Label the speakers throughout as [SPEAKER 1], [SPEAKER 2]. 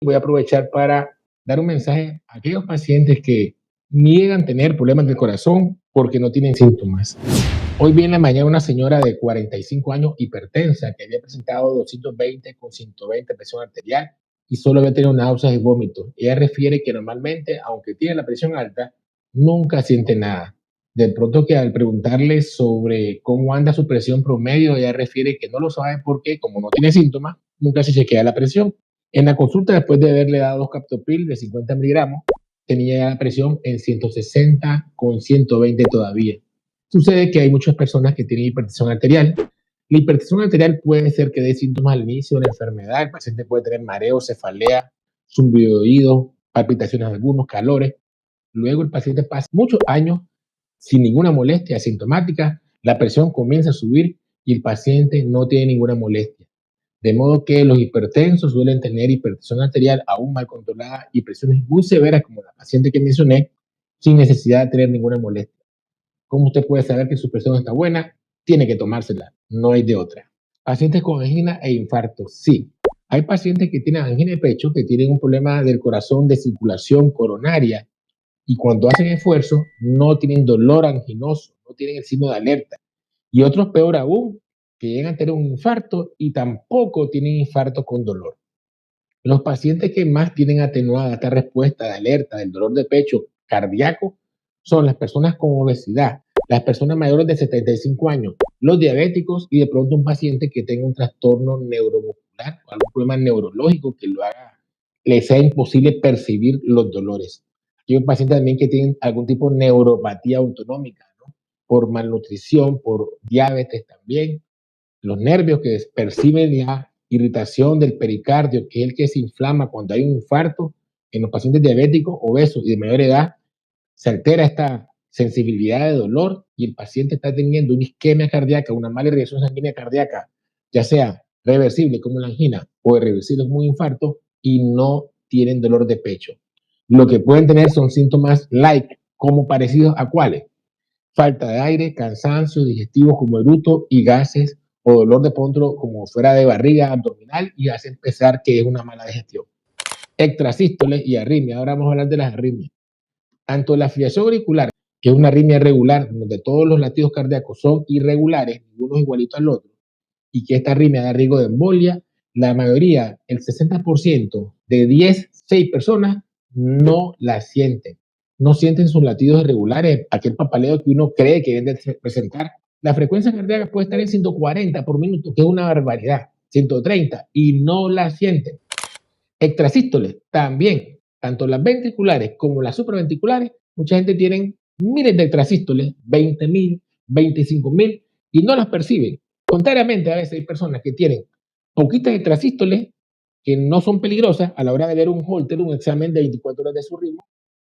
[SPEAKER 1] Voy a aprovechar para dar un mensaje a aquellos pacientes que niegan tener problemas del corazón porque no tienen síntomas. Hoy vi en la mañana una señora de 45 años hipertensa que había presentado 220 con 120 presión arterial y solo había tenido náuseas y vómitos. Ella refiere que normalmente, aunque tiene la presión alta, nunca siente nada. De pronto que al preguntarle sobre cómo anda su presión promedio, ella refiere que no lo sabe porque como no tiene síntomas, nunca se chequea la presión. En la consulta, después de haberle dado 2 captopril de 50 miligramos, tenía la presión en 160 con 120 todavía. Sucede que hay muchas personas que tienen hipertensión arterial. La hipertensión arterial puede ser que dé síntomas al inicio de la enfermedad. El paciente puede tener mareo, cefalea, zumbido de oído, palpitaciones de algunos, calores. Luego el paciente pasa muchos años sin ninguna molestia asintomática, la presión comienza a subir y el paciente no tiene ninguna molestia. De modo que los hipertensos suelen tener hipertensión arterial aún mal controlada y presiones muy severas como la paciente que mencioné, sin necesidad de tener ninguna molestia. ¿Cómo usted puede saber que su presión está buena? Tiene que tomársela, no hay de otra. Pacientes con angina e infarto, sí. Hay pacientes que tienen angina de pecho, que tienen un problema del corazón de circulación coronaria y cuando hacen esfuerzo no tienen dolor anginoso, no tienen el signo de alerta. Y otros, peor aún, que llegan a tener un infarto y tampoco tienen infarto con dolor. Los pacientes que más tienen atenuada esta respuesta de alerta del dolor de pecho cardíaco son las personas con obesidad, las personas mayores de 75 años, los diabéticos y de pronto un paciente que tenga un trastorno neuromuscular o algún problema neurológico que lo haga, le sea imposible percibir los dolores. Hay un paciente también que tiene algún tipo de neuropatía autonómica, ¿no? Por malnutrición, por diabetes también, los nervios que perciben la irritación del pericardio, que es el que se inflama cuando hay un infarto, en los pacientes diabéticos, obesos y de mayor edad, se altera esta sensibilidad de dolor y el paciente está teniendo una isquemia cardíaca, una mala irrigación sanguínea cardíaca, ya sea reversible como la angina o irreversible como un infarto, y no tienen dolor de pecho. Lo que pueden tener son síntomas like, como parecidos a cuáles: falta de aire, cansancio digestivo como eruto y gases o dolor de pronto como fuera de barriga abdominal y hace pensar que es una mala digestión. Extrasístoles y arritmia. Ahora vamos a hablar de las arritmias. Tanto la fibrilación auricular, que es una arritmia irregular, donde todos los latidos cardíacos son irregulares, ninguno es igualito al otro, y que esta arritmia da riesgo de embolia, la mayoría, el 60% de 10, 6 personas, no la sienten. No sienten sus latidos irregulares, aquel papaleo que uno cree que deben de presentar. La frecuencia cardíaca puede estar en 140 por minuto, que es una barbaridad, 130, y no la sienten. Extrasístoles, también, tanto las ventriculares como las supraventriculares, mucha gente tiene miles de extrasístoles, 20.000, 25.000, y no las perciben. Contrariamente, a veces hay personas que tienen poquitas extrasístoles que no son peligrosas a la hora de ver un Holter, un examen de 24 horas de su ritmo,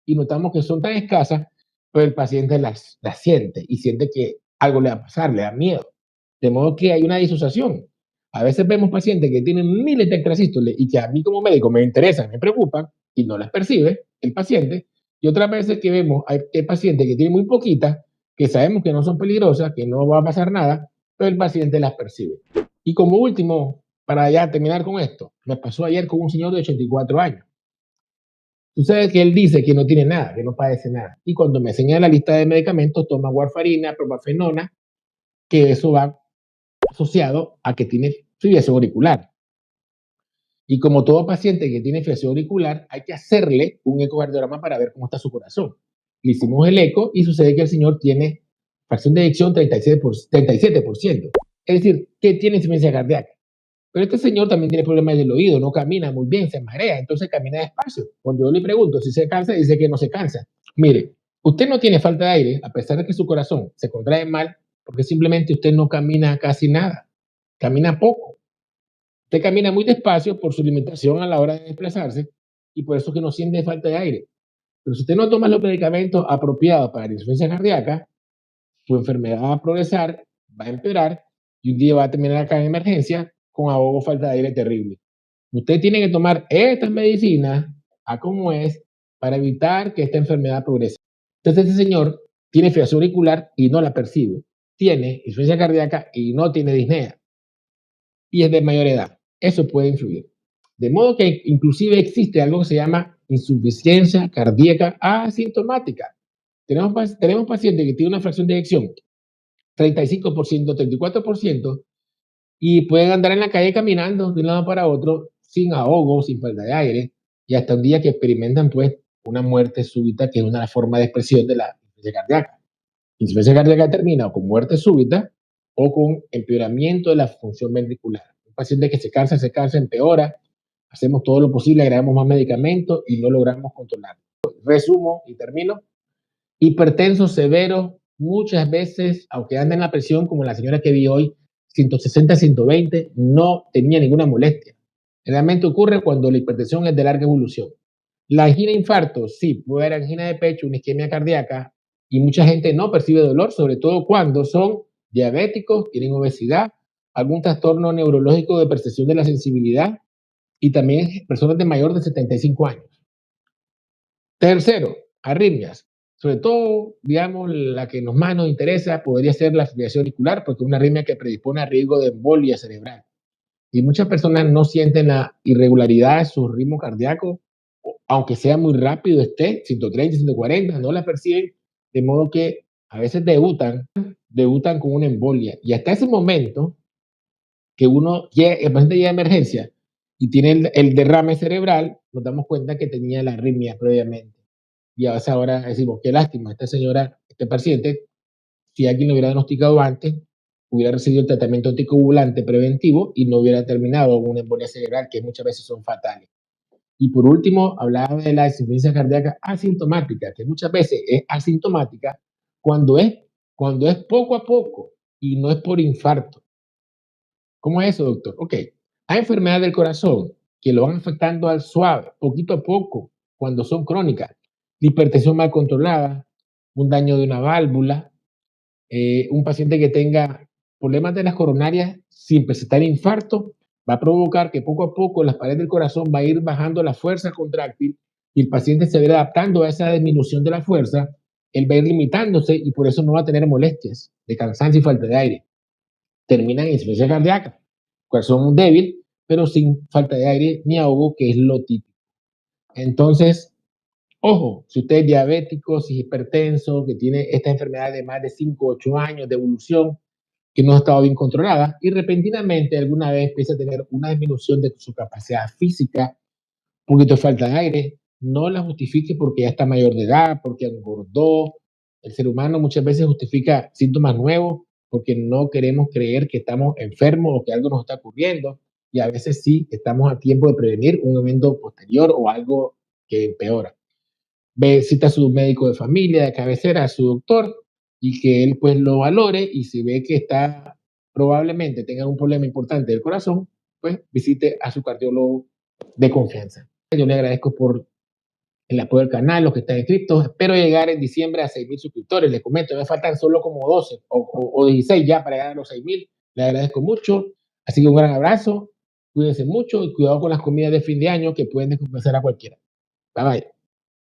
[SPEAKER 1] y notamos que son tan escasas, pero el paciente las siente y siente que algo le va a pasar, le da miedo. De modo que hay una disociación. A veces vemos pacientes que tienen miles de extrasístoles y que a mí como médico me interesan, me preocupan y no las percibe el paciente. Y otras veces que vemos hay pacientes que tienen muy poquitas, que sabemos que no son peligrosas, que no va a pasar nada, pero el paciente las percibe. Y como último, para ya terminar con esto, me pasó ayer con un señor de 84 años. Sucede que él dice que no tiene nada, que no padece nada. Y cuando me enseña la lista de medicamentos, toma warfarina, propafenona, que eso va asociado a que tiene fibrilación auricular. Y como todo paciente que tiene fibrilación auricular, hay que hacerle un ecocardiograma para ver cómo está su corazón. Le hicimos el eco y sucede que el señor tiene fracción de eyección 37%. Es decir, que tiene insuficiencia cardíaca. Pero este señor también tiene problemas del oído, no camina muy bien, se marea, entonces camina despacio. Cuando yo le pregunto si se cansa, dice que no se cansa. Mire, usted no tiene falta de aire, a pesar de que su corazón se contrae mal, porque simplemente usted no camina casi nada, camina poco. Usted camina muy despacio por su limitación a la hora de desplazarse y por eso que no siente falta de aire. Pero si usted no toma los medicamentos apropiados para la insuficiencia cardíaca, su enfermedad va a progresar, va a empeorar y un día va a terminar acá en emergencia con ahogo o falta de aire terrible. Usted tiene que tomar estas medicinas a como es para evitar que esta enfermedad progrese. Entonces, este señor tiene fibrilación auricular y no la percibe. Tiene insuficiencia cardíaca y no tiene disnea. Y es de mayor edad. Eso puede influir. De modo que inclusive existe algo que se llama insuficiencia cardíaca asintomática. Tenemos pacientes que tienen una fracción de eyección 35%, 34%, y pueden andar en la calle caminando de un lado para otro sin ahogo, sin falta de aire, y hasta un día que experimentan pues una muerte súbita, que es una forma de expresión de la insuficiencia cardíaca. Insuficiencia cardíaca termina o con muerte súbita o con empeoramiento de la función ventricular. Un paciente que se cansa, empeora, hacemos todo lo posible, agregamos más medicamentos y no logramos controlarlo. Resumo y termino. Hipertenso severo, muchas veces, aunque anda en la presión, como la señora que vi hoy, 160, 120, no tenía ninguna molestia. Realmente ocurre cuando la hipertensión es de larga evolución. La angina de infarto, sí, puede haber angina de pecho, una isquemia cardíaca, y mucha gente no percibe dolor, sobre todo cuando son diabéticos, tienen obesidad, algún trastorno neurológico de percepción de la sensibilidad, y también personas de mayor de 75 años. Tercero, arritmias. Sobre todo, digamos, la que más nos interesa podría ser la fibrilación auricular, porque es una arritmia que predispone a riesgo de embolia cerebral. Y muchas personas no sienten la irregularidad de su ritmo cardíaco, aunque sea muy rápido, esté 130, 140, no la perciben, de modo que a veces debutan con una embolia. Y hasta ese momento que el paciente llega a emergencia y tiene el derrame cerebral, nos damos cuenta que tenía la arritmia previamente. Y a veces ahora decimos, qué lástima, esta señora, este paciente, si alguien lo hubiera diagnosticado antes, hubiera recibido el tratamiento anticoagulante preventivo y no hubiera terminado con una embolia cerebral, que muchas veces son fatales. Y por último, hablaba de la insuficiencia cardíaca asintomática, que muchas veces es asintomática cuando es, cuando es poco a poco y no es por infarto. ¿Cómo es eso, doctor? Ok, hay enfermedades del corazón que lo van afectando al suave, poquito a poco, cuando son crónicas. La hipertensión mal controlada, un daño de una válvula, un paciente que tenga problemas de las coronarias sin presentar infarto, va a provocar que poco a poco las paredes del corazón va a ir bajando la fuerza contráctil y el paciente se va a ir adaptando a esa disminución de la fuerza, él va a ir limitándose y por eso no va a tener molestias de cansancio y falta de aire. Terminan en insuficiencia cardíaca, corazón débil, pero sin falta de aire ni ahogo, que es lo típico. Entonces, ojo, si usted es diabético, si es hipertenso, que tiene esta enfermedad de más de 5 o 8 años de evolución, que no ha estado bien controlada, y repentinamente alguna vez empieza a tener una disminución de su capacidad física, un poquito de falta de aire, no la justifique porque ya está mayor de edad, porque engordó. El ser humano muchas veces justifica síntomas nuevos porque no queremos creer que estamos enfermos o que algo nos está ocurriendo, y a veces sí estamos a tiempo de prevenir un evento posterior o algo que empeora. Cita a su médico de familia, de cabecera, a su doctor, y que él pues lo valore, y si ve que está probablemente tenga un problema importante del corazón, pues visite a su cardiólogo de confianza. Yo le agradezco por el apoyo al canal, los que están inscritos. Espero llegar en diciembre a 6,000 suscriptores. Les comento, me faltan solo como 12 o 16 ya para llegar a los 6,000. Les agradezco mucho. Así que un gran abrazo. Cuídense mucho y cuidado con las comidas de fin de año que pueden descompensar a cualquiera. Bye bye.